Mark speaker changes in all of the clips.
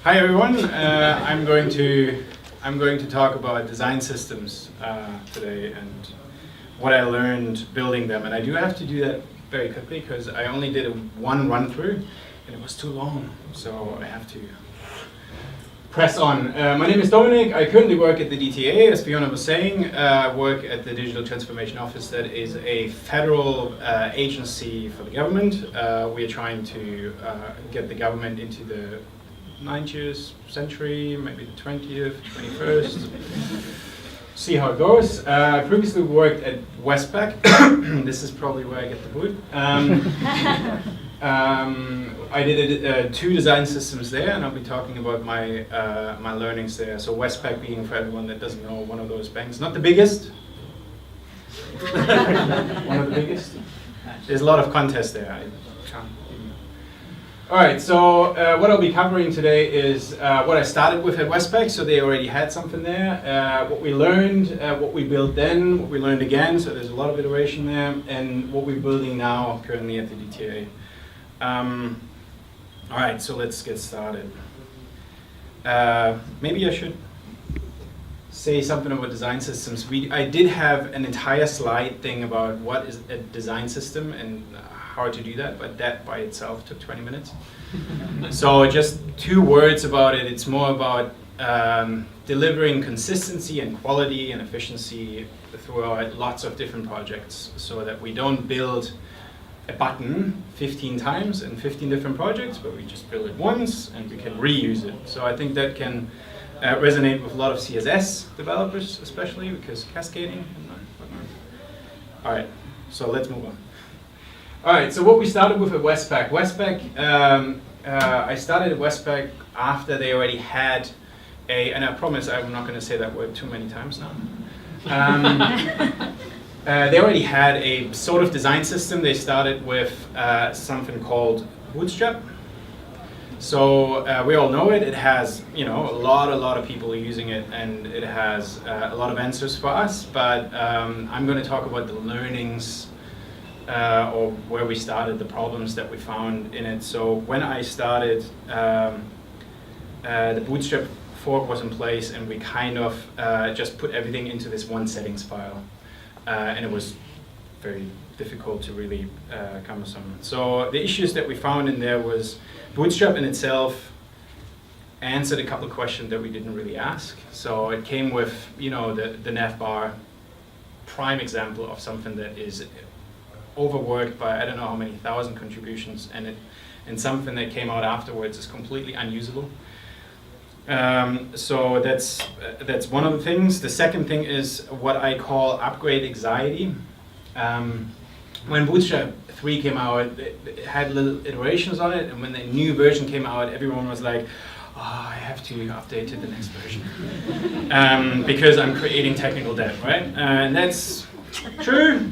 Speaker 1: Hi everyone. I'm going to talk about design systems today and what I learned building them. And I do have to do that very quickly because I only did one run through and it was too long. So I have to press on. My name is Dominik. I currently work at the DTA, as Fiona was saying. I work at the Digital Transformation Office. That is a federal agency for the government. We are trying to get the government into the 19th century, maybe the 20th, 21st. See how it goes. I previously worked at Westpac. This is probably where I get the boot. I did 2 design systems there, and I'll be talking about my my learnings there. So Westpac being, for everyone that doesn't know, one of those banks, not the biggest. One of the biggest. There's a lot of contests there. I can't. All right, so what I'll be covering today is what I started with at Westpac, so they already had something there, what we learned, what we built then, what we learned again, so there's a lot of iteration there, and what we're building now currently at the DTA. All right, so let's get started. Maybe I should say something about design systems. I did have an entire slide thing about what is a design system and how to do that, but that by itself took 20 minutes. So just 2 words about it. It's more about delivering consistency and quality and efficiency throughout lots of different projects so that we don't build a button 15 times in 15 different projects, but we just build it once and we can reuse it. So I think that can resonate with a lot of CSS developers, especially because cascading and whatnot. All right, so let's move on. All right, so what we started with at Westpac. I started at Westpac after they already had and I promise I'm not going to say that word too many times now. They already had a sort of design system. They started with something called Willstrip. So we all know it. It has, a lot of people using it, and it has a lot of answers for us. But I'm going to talk about the learnings or where we started, the problems that we found in it. So when I started, the Bootstrap fork was in place, and we kind of just put everything into this one settings file. And it was very difficult to really cumbersome. So the issues that we found in there was Bootstrap in itself answered a couple of questions that we didn't really ask. So it came with, the navbar, prime example of something that is overworked by I don't know how many thousand contributions, and something that came out afterwards is completely unusable. So that's one of the things. The second thing is what I call upgrade anxiety. When Bootstrap 3 came out, it had little iterations on it, and when the new version came out, everyone was like, I have to update to the next version. Because I'm creating technical debt, right? And that's true,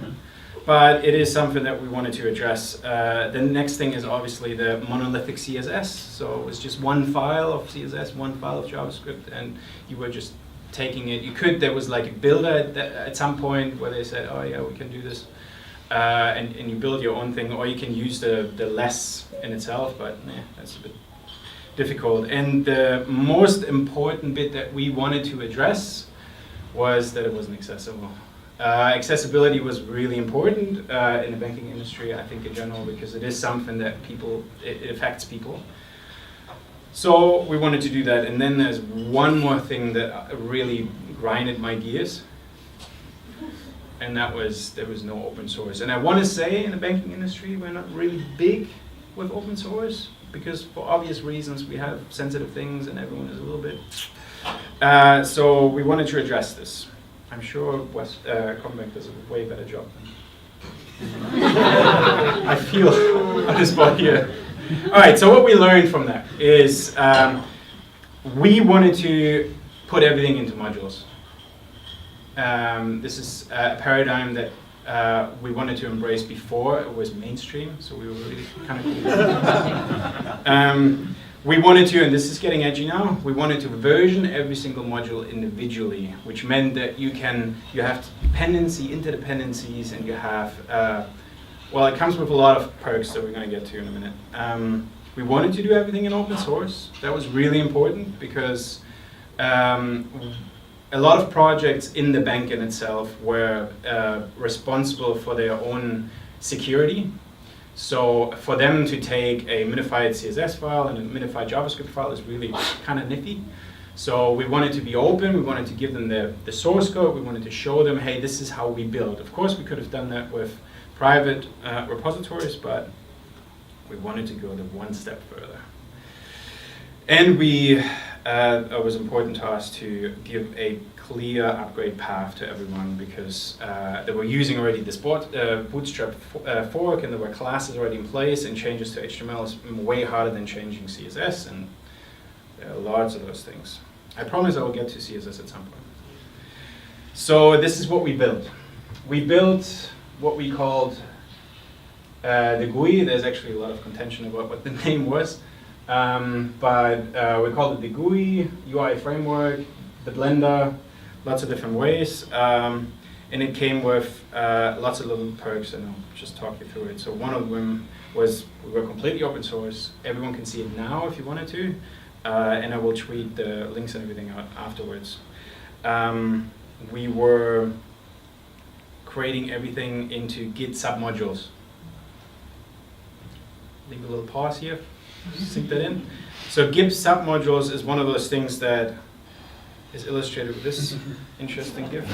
Speaker 1: but it is something that we wanted to address. The next thing is obviously the monolithic CSS. So it was just one file of CSS, one file of JavaScript, and you were just taking it. There was like a builder at some point where they said, oh yeah, we can do this. And you build your own thing, or you can use the less in itself, but that's a bit difficult. And the most important bit that we wanted to address was that it wasn't accessible. Accessibility was really important in the banking industry, I think in general, because it is something that it affects people. So we wanted to do that. And then there's one more thing that really grinded my gears, and that was there was no open source. And I want to say in the banking industry, we're not really big with open source, because for obvious reasons we have sensitive things and everyone is a little bit. So we wanted to address this. I'm sure Combank does a way better job than I feel on the spot here. All right, so what we learned from that is we wanted to put everything into modules. This is a paradigm that we wanted to embrace before it was mainstream, so we were really kind of cool. We wanted to, and this is getting edgy now, we wanted to version every single module individually, which meant that you have dependency, interdependencies, and you have, well, it comes with a lot of perks that we're going to get to in a minute. We wanted to do everything in open source. That was really important because a lot of projects in the bank in itself were responsible for their own security. So for them to take a minified CSS file and a minified JavaScript file is really kind of nifty. So we wanted to be open, we wanted to give them the source code, we wanted to show them, hey, this is how we build. Of course, we could have done that with private repositories, but we wanted to go the one step further. And it was important to us to give a clear upgrade path to everyone because they were using already this Bootstrap fork, and there were classes already in place, and changes to HTML is way harder than changing CSS, and there are lots of those things. I promise I will get to CSS at some point. So this is what we built. We built what we called the GUI. There's actually a lot of contention about what the name was. But we called it the GUI, UI framework, the Blender, lots of different ways. And it came with lots of little perks, and I'll just talk you through it. So one of them was we were completely open source. Everyone can see it now if you wanted to. And I will tweet the links and everything out afterwards. We were creating everything into Git submodules. Leave a little pause here. Sink that in. So Git submodules is one of those things that is illustrated with this interesting GIF.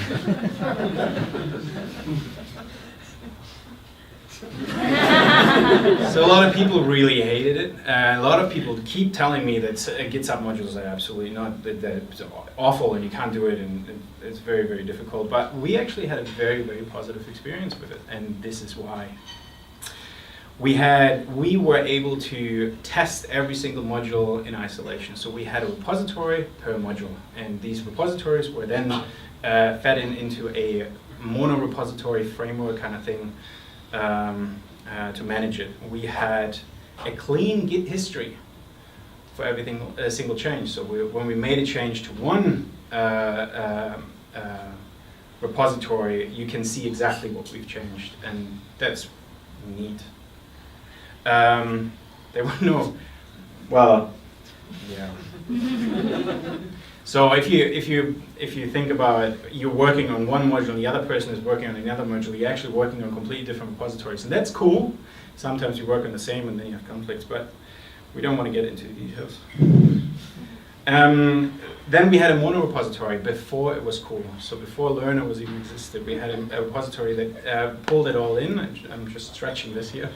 Speaker 1: So a lot of people really hated it. A lot of people keep telling me that Git submodules are absolutely not, that it's awful and you can't do it and it's very, very difficult. But we actually had a very, very positive experience with it, and this is why. We were able to test every single module in isolation. So we had a repository per module, and these repositories were then fed into a mono repository framework kind of thing to manage it. We had a clean Git history for everything, a single change. So when we made a change to one repository, you can see exactly what we've changed, and that's neat. There were no, well, yeah. So if you think about it, you're working on one module and the other person is working on another module, you're actually working on completely different repositories, and that's cool. Sometimes you work on the same and then you have conflicts, but we don't want to get into the details. Then we had a mono repository before it was cool. So before Learner was even existed, we had a repository that pulled it all in. I'm just stretching this here.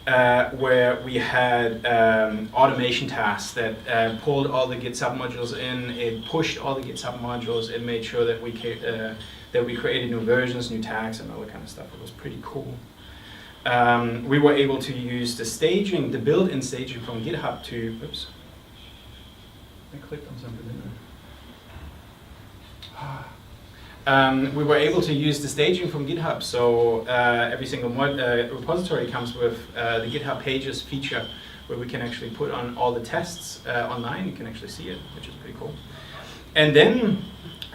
Speaker 1: Where we had automation tasks that pulled all the Git submodules in. It pushed all the Git submodules. It made sure that we created new versions, new tags, and all that kind of stuff. It was pretty cool. We were able to use the built-in staging from GitHub to, oops. I clicked on something, didn't I? We were able to use the staging from GitHub, so every single repository comes with the GitHub Pages feature, where we can actually put on all the tests online. You can actually see it, which is pretty cool. And then,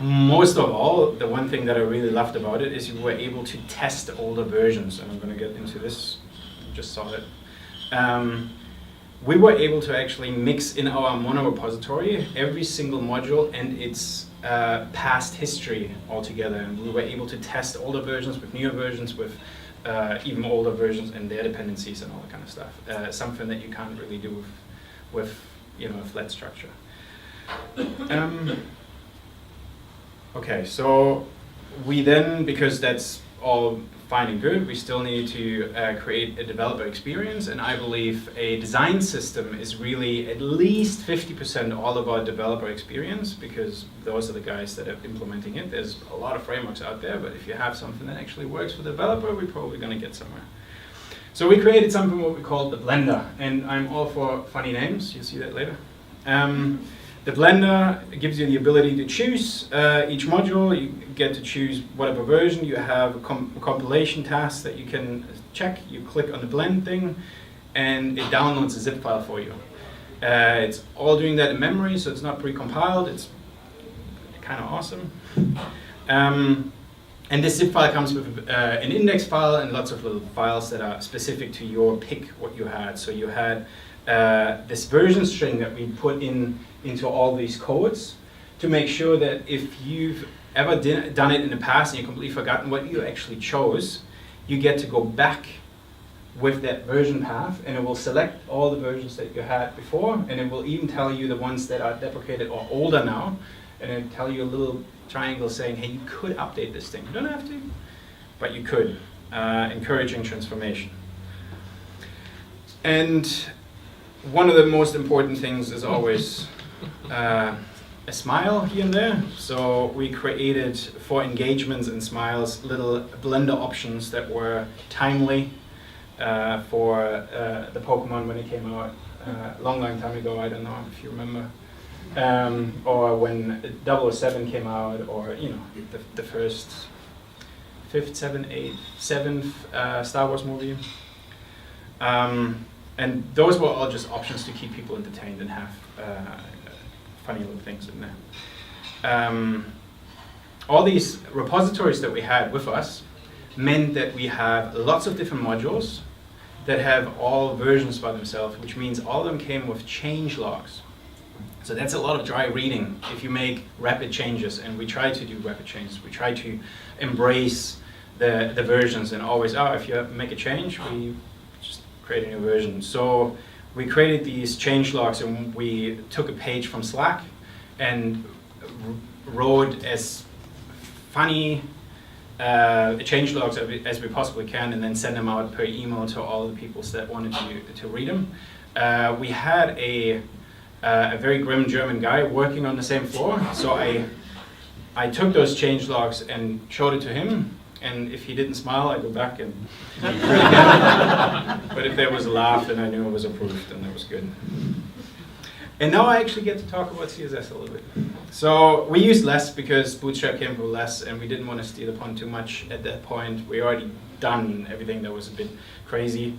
Speaker 1: most of all, the one thing that I really loved about it is you were able to test older versions, and I'm going to get into this. You just saw it. We were able to actually mix in our mono repository every single module and its past history altogether, and we were able to test older versions with newer versions with even older versions and their dependencies and all that kind of stuff. Something that you can't really do with a flat structure. Okay, so we then, because that's all fine and good, we still need to create a developer experience, and I believe a design system is really at least 50% all about developer experience, because those are the guys that are implementing it. There's a lot of frameworks out there, but if you have something that actually works for the developer, we're probably going to get somewhere. So we created something what we call the Blender, and I'm all for funny names. You'll see that later. The Blender gives you the ability to choose each module. You get to choose whatever version. You have a compilation task that you can check. You click on the blend thing, and it downloads a zip file for you. It's all doing that in memory, so it's not pre-compiled. It's kind of awesome. And this zip file comes with an index file and lots of little files that are specific to your pick, what you had. So you had this version string that we put into all these codes to make sure that if you've ever done it in the past and you've completely forgotten what you actually chose, you get to go back with that version path, and it will select all the versions that you had before, and it will even tell you the ones that are deprecated or older now, and it'll tell you a little triangle saying, hey, you could update this thing. You don't have to, but you could, encouraging transformation. And one of the most important things is always a smile here and there. So we created, for engagements and smiles, little Blender options that were timely for the Pokemon when it came out a long time ago. I don't know if you remember. Or when 007 came out, or the first 5th, 7th, 8th, 7th Star Wars movie. And those were all just options to keep people entertained and have funny little things in there. All these repositories that we had with us meant that we have lots of different modules that have all versions by themselves, which means all of them came with change logs. So that's a lot of dry reading if you make rapid changes, and we try to do rapid changes. We try to embrace the versions, and always, if you make a change, we just create a new version. So we created these change logs, and we took a page from Slack and wrote as funny change logs as we possibly can, and then send them out per email to all the people that wanted to read them. We had a very grim German guy working on the same floor, so I took those change logs and showed it to him, and if he didn't smile, I go back and read it again. But if there was a laugh, then I knew it was approved, and that was good. And now I actually get to talk about CSS a little bit. So we used less because Bootstrap came with less, and we didn't want to steer the pond too much at that point. We already done everything that was a bit crazy.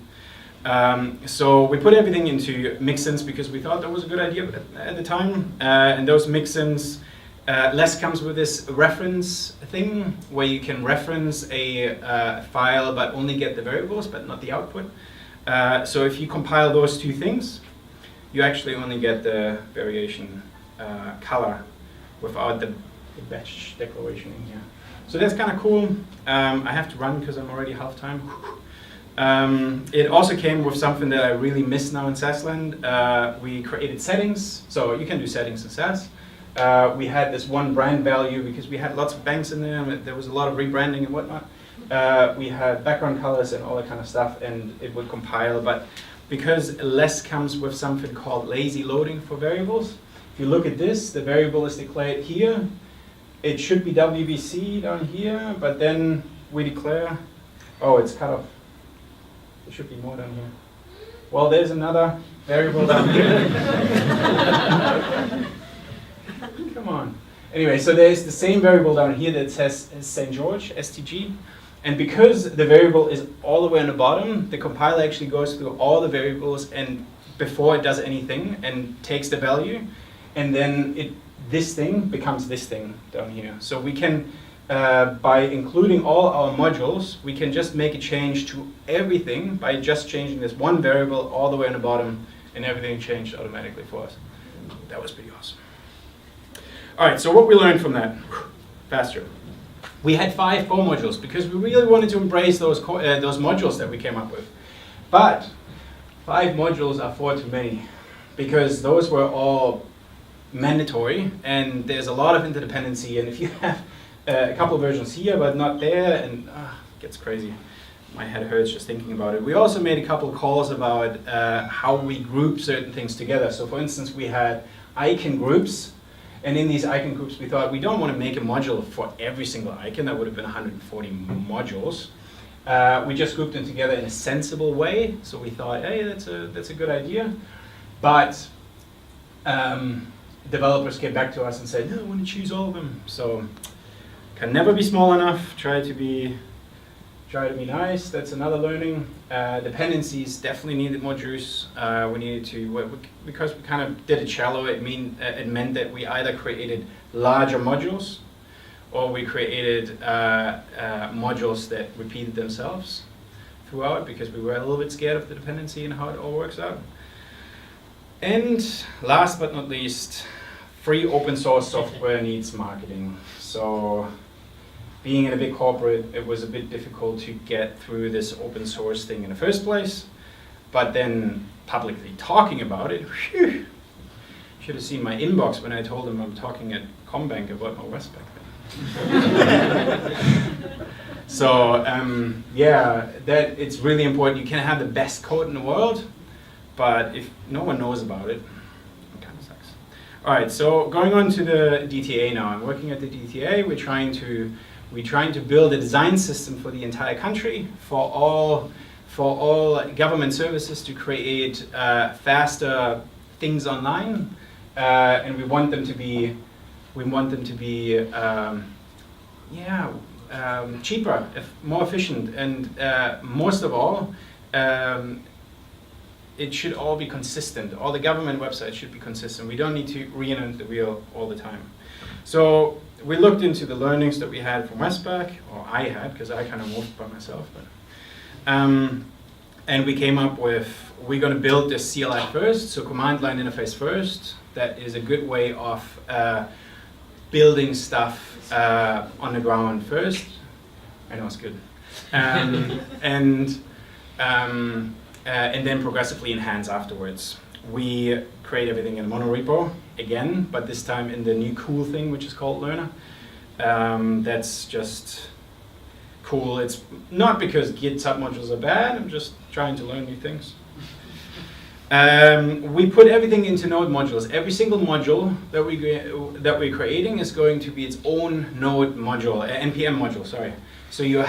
Speaker 1: So we put everything into mixins because we thought that was a good idea at the time. And those mixins, less comes with this reference thing where you can reference a file but only get the variables but not the output. So if you compile those two things, you actually only get the variation color without the batch declaration in here. So that's kind of cool. I have to run because I'm already half time. It also came with something that I really miss now in SaaSland. We created settings, so you can do settings in SaaS. We had this one brand value because we had lots of banks in there, and there was a lot of rebranding and whatnot. We had background colors and all that kind of stuff, and it would compile. But because less comes with something called lazy loading for variables, if you look at this, the variable is declared here. It should be WBC down here, but then we declare, oh, it's cut off. There should be more down here. Well, there's another variable down here. Come on. Anyway, so there's the same variable down here that says St. George, STG. And because the variable is all the way on the bottom, the compiler actually goes through all the variables and before it does anything and takes the value, and then this thing becomes this thing down here. So we can, by including all our modules, we can just make a change to everything by just changing this one variable all the way on the bottom, and everything changed automatically for us. That was pretty awesome. All right, so what we learned from that, faster. We had 5 core modules because we really wanted to embrace those modules that we came up with. But 5 modules are 4 too many because those were all mandatory, and there's a lot of interdependency, and if you have a couple of versions here but not there, and it gets crazy. My head hurts just thinking about it. We also made a couple of calls about how we group certain things together. So for instance, we had icon groups, and in these icon groups we thought we don't want to make a module for every single icon. That would have been 140 modules. We just grouped them together in a sensible way, so we thought, hey, that's a good idea. But developers came back to us and said, no, I want to choose all of them. So can never be small enough. Try to be nice. That's another learning. Dependencies definitely needed more juice. We needed to, because we kind of did it shallow, it meant that we either created larger modules or we created modules that repeated themselves throughout because we were a little bit scared of the dependency and how it all works out. And last but not least, free open source software needs marketing. So being in a big corporate, it was a bit difficult to get through this open source thing in the first place. But then publicly talking about it, whew, should have seen my inbox when I told them I'm talking at Combank about my Westpac thing. So yeah, that it's really important. You can have the best code in the world, but if no one knows about it, it kind of sucks. All right, so going on to the DTA now. I'm working at the DTA. We're trying to build a design system for the entire country for all government services to create faster things online, and we want them to be cheaper, more efficient, and most of all, it should all be consistent. All the government websites should be consistent. We don't need to reinvent the wheel all the time. So we looked into the learnings that we had from Westpac, or I had, because I kind of moved by myself. But, and we came up with, we're going to build this CLI first, so command line interface first. That is a good way of building stuff on the ground first. I know it's good. And then progressively enhance afterwards. We create everything in a monorepo again, but this time in the new cool thing, which is called Learner. That's just cool. It's not because Git submodules are bad, I'm just trying to learn new things. We put everything into node modules. Every single module that we're creating is going to be its own node module, NPM module, sorry. So you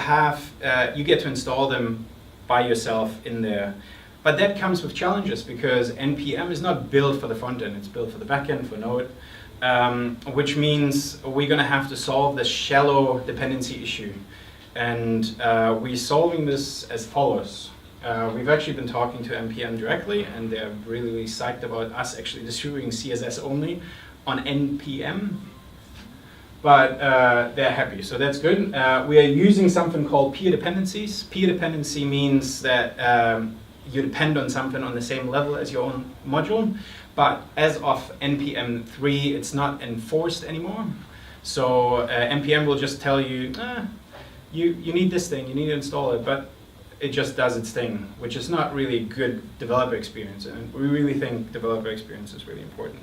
Speaker 1: get to install them by yourself in there. But that comes with challenges because NPM is not built for the front end, it's built for the back end, for Node, which means we're going to have to solve the shallow dependency issue. And we're solving this as follows. We've actually been talking to NPM directly, and they're really, really psyched about us actually distributing CSS only on NPM. But they're happy, so that's good. We are using something called peer dependencies. Peer dependency means that you depend on something on the same level as your own module, but as of NPM 3, it's not enforced anymore. So NPM will just tell you, you need this thing, you need to install it, but it just does its thing, which is not really good developer experience, and we really think developer experience is really important.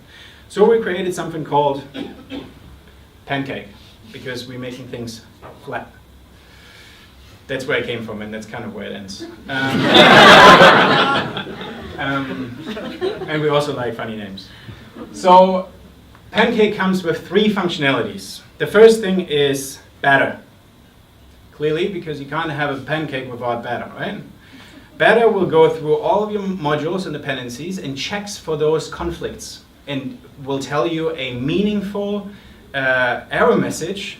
Speaker 1: So we created something called Pancake, because we're making things flat. That's where I came from, and that's kind of where it ends. And we also like funny names. So Pancake comes with 3 functionalities. The first thing is batter. Clearly, because you can't have a pancake without batter, right? Batter will go through all of your modules and dependencies and checks for those conflicts, and will tell you a meaningful error message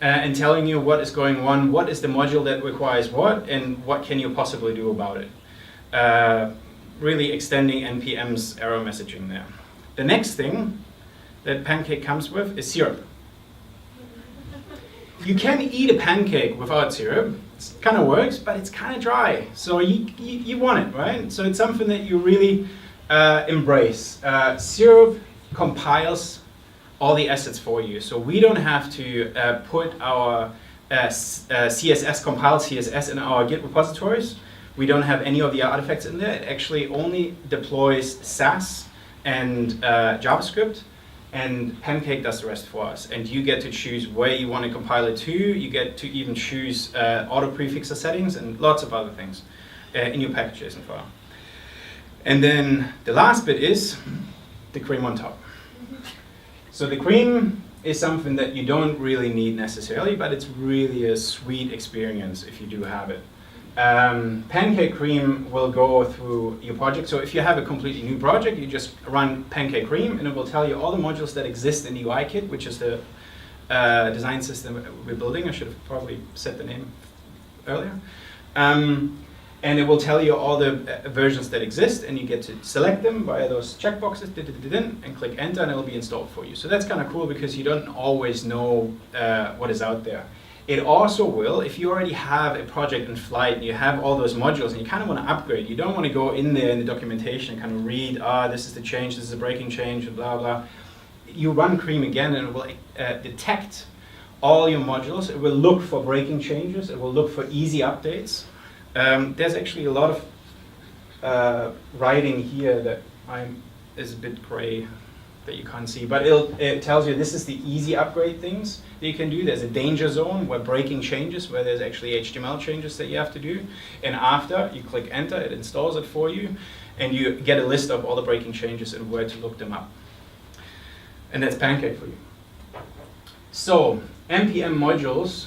Speaker 1: and telling you what is going on, what is the module that requires what, and what can you possibly do about it. Really extending NPM's error messaging there. The next thing that Pancake comes with is syrup. You can eat a pancake without syrup. It kind of works, but it's kind of dry. So you want it, right? So it's something that you really embrace. Syrup compiles all the assets for you. So we don't have to put our CSS, compiled CSS in our Git repositories. We don't have any of the artifacts in there. It actually only deploys Sass and JavaScript, and Pancake does the rest for us. And you get to choose where you want to compile it to. You get to even choose auto prefixer settings and lots of other things in your package.json file. And then the last bit is the cream on top. So the cream is something that you don't really need necessarily, but it's really a sweet experience if you do have it. Pancake Cream will go through your project. So if you have a completely new project, you just run Pancake Cream, and it will tell you all the modules that exist in the UI kit, which is the design system we're building. I should have probably said the name earlier. And it will tell you all the versions that exist, and you get to select them via those checkboxes, and click enter, and it will be installed for you. So that's kind of cool because you don't always know what is out there. It also will, if you already have a project in flight and you have all those modules and you kind of want to upgrade, you don't want to go in there in the documentation and kind of read, this is the change, this is a breaking change, and blah, blah. You run Cream again and it will detect all your modules. It will look for breaking changes. It will look for easy updates. There's actually a lot of writing here that is a bit gray that you can't see, but it tells you this is the easy upgrade things that you can do. There's a danger zone where breaking changes, where there's actually HTML changes that you have to do. And after you click enter, it installs it for you, and you get a list of all the breaking changes and where to look them up. And that's Pancake for you. So MDM Modules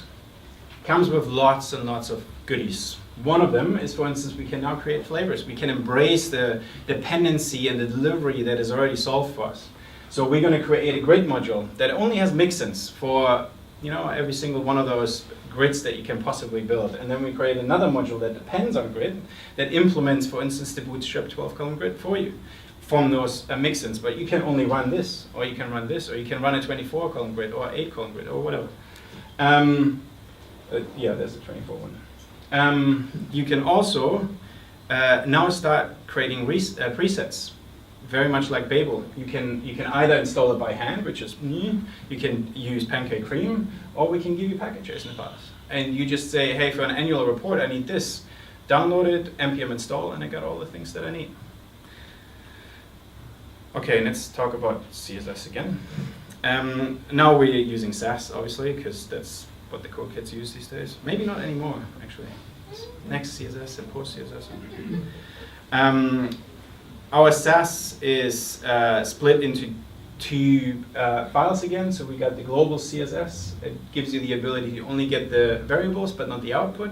Speaker 1: comes with lots and lots of goodies. One of them is, for instance, we can now create flavors. We can embrace the dependency and the delivery that is already solved for us. So we're going to create a grid module that only has mixins for every single one of those grids that you can possibly build. And then we create another module that depends on grid, that implements, for instance, the Willstrip 12-column grid for you from those mixins. But you can only run this, or you can run this, or you can run a 24-column grid, or 8-column grid, or whatever. Yeah, there's a 24 one. You can also now start creating presets, very much like Babel. You can either install it by hand, which is me. You can use Pancake Cream, or we can give you packages in the past. And you just say, hey, for an annual report, I need this. Download it, npm install, and I got all the things that I need. Okay, let's talk about CSS again. Now we're using Sass, obviously, because that's what the cool kids use these days. Maybe not anymore, actually. Next CSS and post CSS. Our Sass is split into two files again. So we got the global CSS. It gives you the ability to only get the variables but not the output.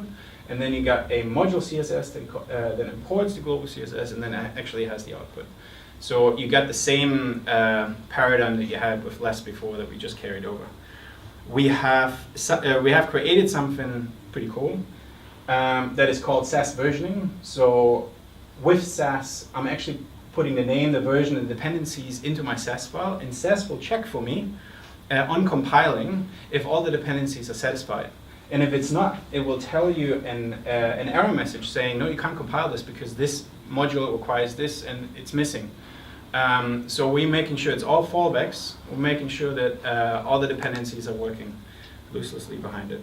Speaker 1: And then you got a module CSS that imports the global CSS and then actually has the output. So you got the same paradigm that you had with less before that we just carried over. We have created something pretty cool that is called Sass versioning. So with Sass, I'm actually putting the name, the version, and dependencies into my Sass file, and Sass will check for me on compiling if all the dependencies are satisfied. And if it's not, it will tell you an error message saying, no, you can't compile this because this module requires this and it's missing. So we're making sure it's all fallbacks. We're making sure that all the dependencies are working ruthlessly behind it.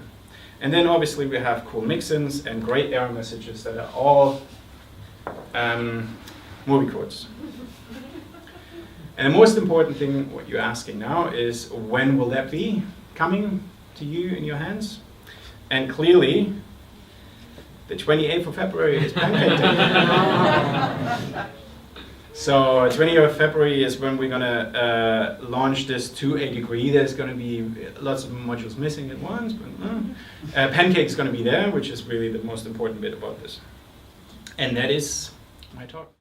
Speaker 1: And then obviously we have cool mixins and great error messages that are all movie quotes. And the most important thing, what you're asking now, is when will that be coming to you in your hands? And clearly, the 28th of February is Pancake Day. So 28th of February is when we're going to launch this to a degree. There's going to be lots of modules missing at once. But Pancake is going to be there, which is really the most important bit about this. And that is my talk.